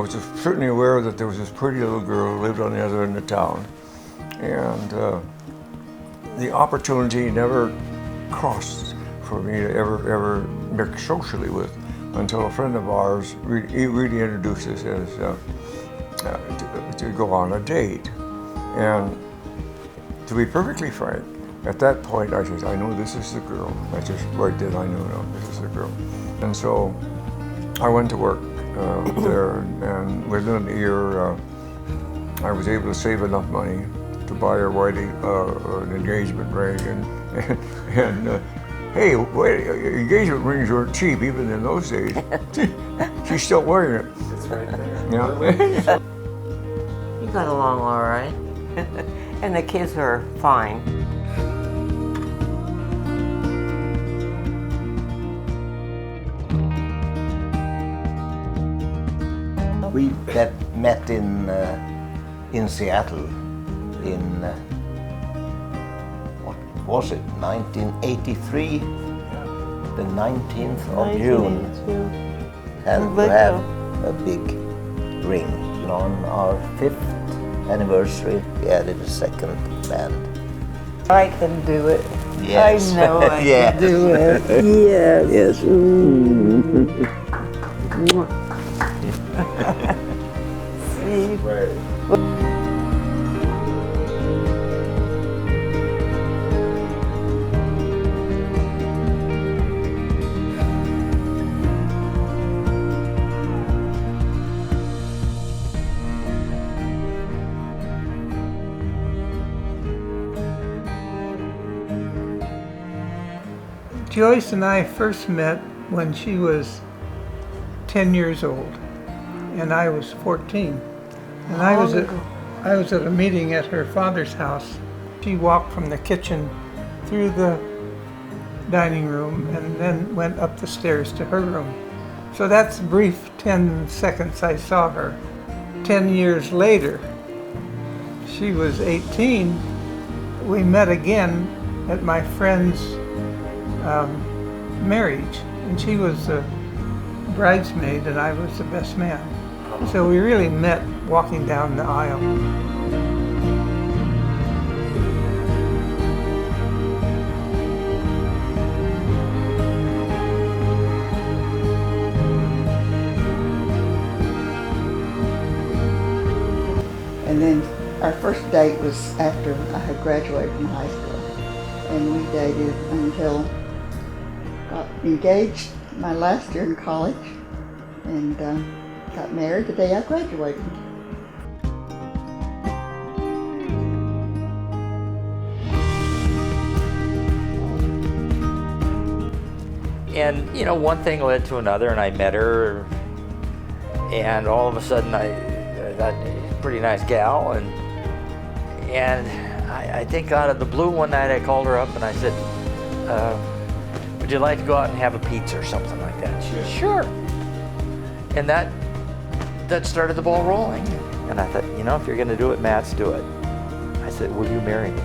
was certainly aware that there was this pretty little girl who lived on the other end of town, and the opportunity never crossed for me to ever mix socially with until a friend of ours really introduced us as to go on a date. And to be perfectly frank, at that point I said, I know this is the girl. I just right then I knew, no, this is the girl. And so I went to work there, and within a year I was able to save enough money to buy her an engagement ring, and hey, wait, engagement rings weren't cheap even in those days. She's still wearing it. It's right there. Yeah. You got along all right. And the kids are fine. We met in Seattle in what was it, 1983, the 19th of June, and to have a big ring. And on our 5th anniversary, we added a second band. I can do it. Yes. I know I Yes. can do it. Yes. See? Right. Joyce and I first met when she was 10 years old, and I was 14. And I was at a meeting at her father's house. She walked from the kitchen through the dining room and then went up the stairs to her room. So that's a brief 10 seconds I saw her. 10 years later, she was 18. We met again at my friend's marriage, and she was the bridesmaid and I was the best man. So we really met walking down the aisle. And then our first date was after I had graduated from high school. And we dated until got engaged my last year in college, and got married the day I graduated. And you know, one thing led to another, and I met her, and all of a sudden I got a pretty nice gal, and I think out of the blue one night I called her up and I said, would you like to go out and have a pizza or something like that? She said, sure. And that started the ball rolling. And I thought, you know, if you're going to do it, Mats, do it. I said, will you marry me?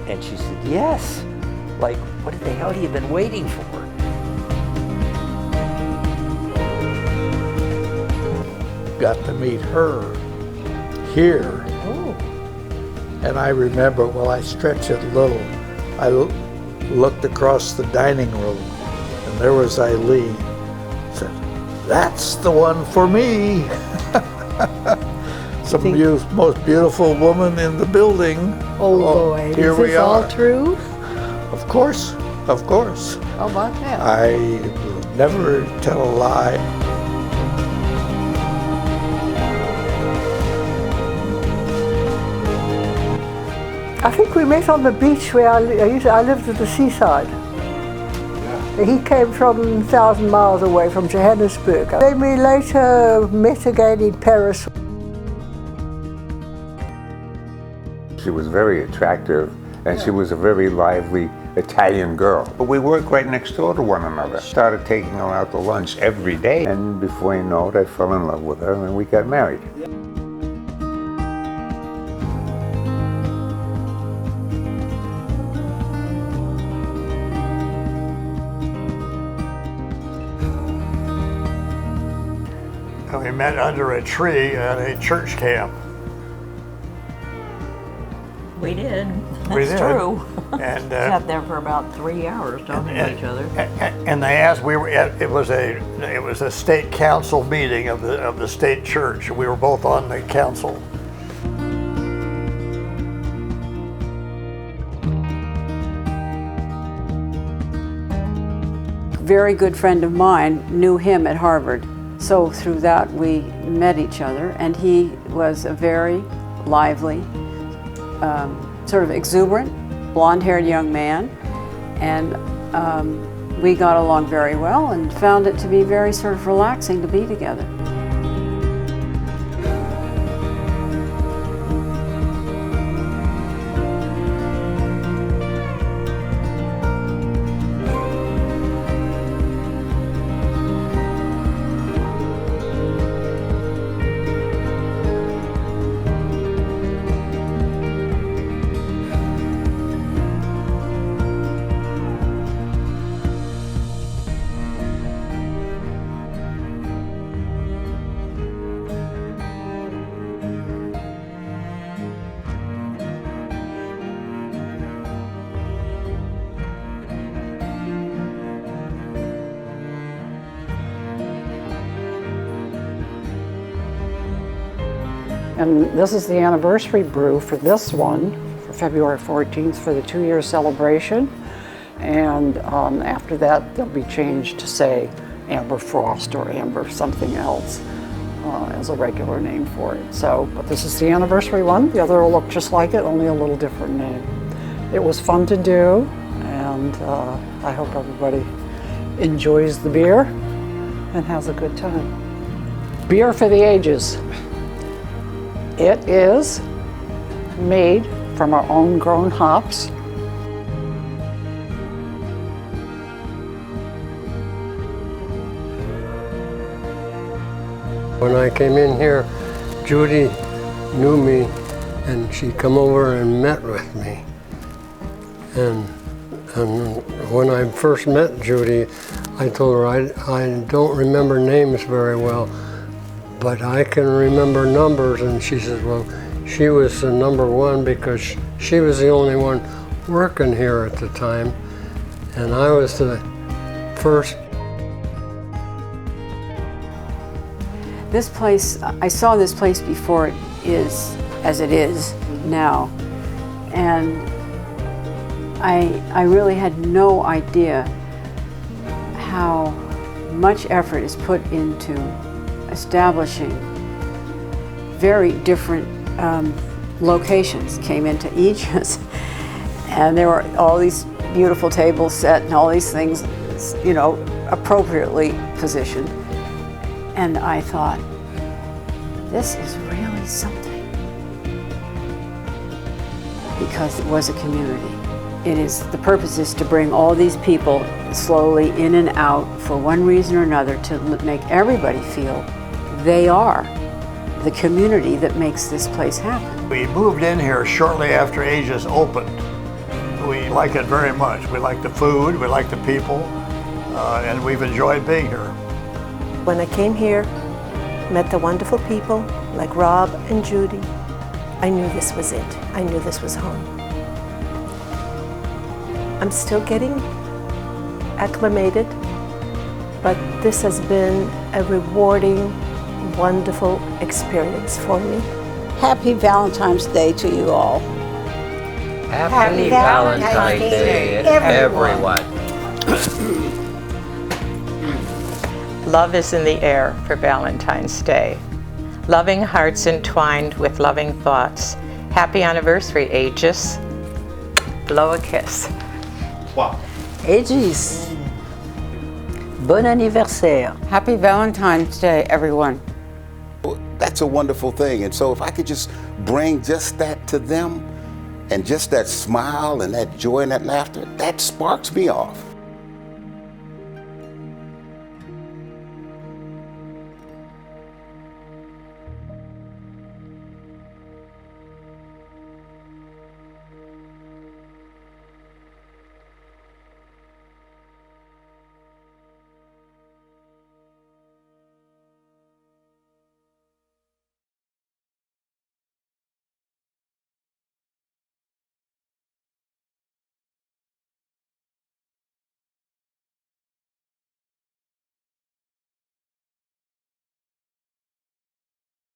And she said, yes. Like, what the hell have you been waiting for? Got to meet her here. And I remember, well, I stretched it a little. I looked across the dining room, and there was Eileen. I said, that's the one for me. Most beautiful woman in the building. Oh boy, here is we this are. all true? Of course. Oh my God. I never tell a lie. I think we met on the beach where I lived at the seaside. He came from 1,000 miles away from Johannesburg. Then we later met again in Paris. She was very attractive, and she was a very lively Italian girl. But we worked right next door to one another. Started taking her out to lunch every day, and before you know it, I fell in love with her, and we got married. and we met under a tree at a church camp. We did. We That's did. true. And Sat there for about 3 hours talking to each other. and they asked, it was a state council meeting of the state church. We were both on the council. Very good friend of mine knew him at Harvard. So through that we met each other, and he was a very lively, sort of exuberant, blonde-haired young man, and we got along very well and found it to be very sort of relaxing to be together. And this is the anniversary brew for this one, for February 14th, for the 2-year celebration. And after that, they'll be changed to, say, Amber Frost or Amber something else as a regular name for it. So, but this is the anniversary one. The other will look just like it, only a little different name. It was fun to do, and I hope everybody enjoys the beer and has a good time. Beer for the ages. It is made from our own grown hops. When I came in here, Judy knew me and she come over and met with me. And when I first met Judy, I told her I don't remember names very well, but I can remember numbers. And she says, well, she was the number one because she was the only one working here at the time. And I was the first. This place, I saw this place before it is as it is now. And I really had no idea how much effort is put into establishing very different locations came into Aegis. And there were all these beautiful tables set and all these things, you know, appropriately positioned. And I thought, this is really something. Because it was a community. The purpose is to bring all these people slowly in and out for one reason or another to make everybody feel they are the community that makes this place happen. We moved in here shortly after Aegis opened. We like it very much. We like the food, we like the people, and we've enjoyed being here. When I came here, met the wonderful people like Rob and Judy, I knew this was it. I knew this was home. I'm still getting acclimated, but this has been a rewarding, wonderful experience for me. Happy Valentine's Day to you all. Happy Valentine's Day, everyone. Love is in the air for Valentine's Day. Loving hearts entwined with loving thoughts. Happy anniversary, Aegis. Blow a kiss. Wow. Aegis. Bon anniversaire. Happy Valentine's Day, everyone. That's a wonderful thing. And so if I could just bring just that to them, and just that smile and that joy and that laughter, that sparks me off.